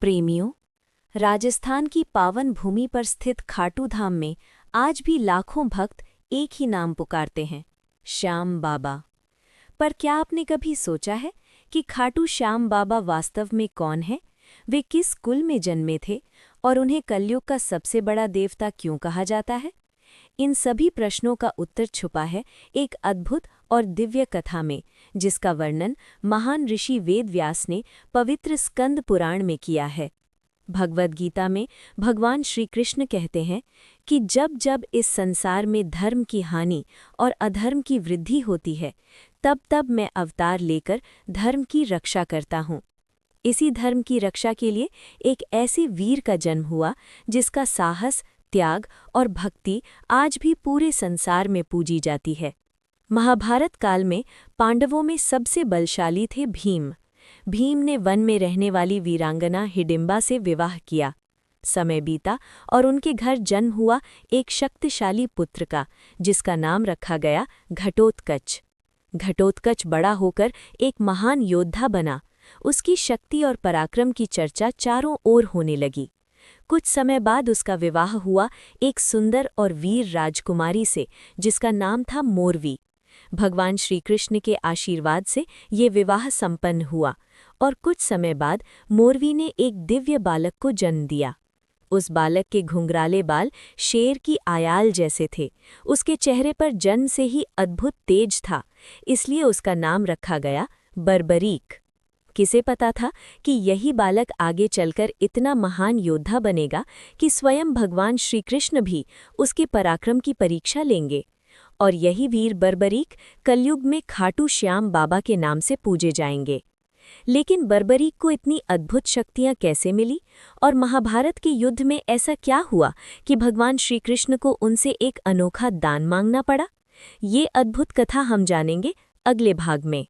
प्रेमियों, राजस्थान की पावन भूमि पर स्थित खाटू धाम में आज भी लाखों भक्त एक ही नाम पुकारते हैं, श्याम बाबा। पर क्या आपने कभी सोचा है कि खाटू श्याम बाबा वास्तव में कौन है? वे किस कुल में जन्मे थे और उन्हें कलयुग का सबसे बड़ा देवता क्यों कहा जाता है? इन सभी प्रश्नों का उत्तर छुपा है एक अद्भुत और दिव्य कथा में, जिसका वर्णन महान ऋषि वेद व्यास ने पवित्र स्कंद पुराण में किया है। भगवद गीता में भगवान श्री कृष्ण कहते हैं कि जब जब इस संसार में धर्म की हानि और अधर्म की वृद्धि होती है, तब तब मैं अवतार लेकर धर्म की रक्षा करता हूँ। इसी धर्म की रक्षा के लिए एक ऐसे वीर का जन्म हुआ जिसका साहस, त्याग और भक्ति आज भी पूरे संसार में पूजी जाती है। महाभारत काल में पांडवों में सबसे बलशाली थे भीम। भीम ने वन में रहने वाली वीरांगना हिडिंबा से विवाह किया। समय बीता और उनके घर जन्म हुआ एक शक्तिशाली पुत्र का, जिसका नाम रखा गया घटोत्कच। घटोत्कच बड़ा होकर एक महान योद्धा बना। उसकी शक्ति और पराक्रम की चर्चा चारों ओर होने लगी। कुछ समय बाद उसका विवाह हुआ एक सुंदर और वीर राजकुमारी से, जिसका नाम था मोरवी। भगवान श्री कृष्ण के आशीर्वाद से ये विवाह संपन्न हुआ और कुछ समय बाद मोरवी ने एक दिव्य बालक को जन्म दिया। उस बालक के घुंघराले बाल शेर की आयाल जैसे थे। उसके चेहरे पर जन्म से ही अद्भुत तेज था, इसलिए उसका नाम रखा गया बर्बरीक। किसे पता था कि यही बालक आगे चलकर इतना महान योद्धा बनेगा कि स्वयं भगवान श्री कृष्ण भी उसके पराक्रम की परीक्षा लेंगे। और यही वीर बर्बरीक कलयुग में खाटू श्याम बाबा के नाम से पूजे जाएंगे। लेकिन बर्बरीक को इतनी अद्भुत शक्तियां कैसे मिली, और महाभारत के युद्ध में ऐसा क्या हुआ कि भगवान श्री कृष्ण को उनसे एक अनोखा दान मांगना पड़ा? ये अद्भुत कथा हम जानेंगे अगले भाग में।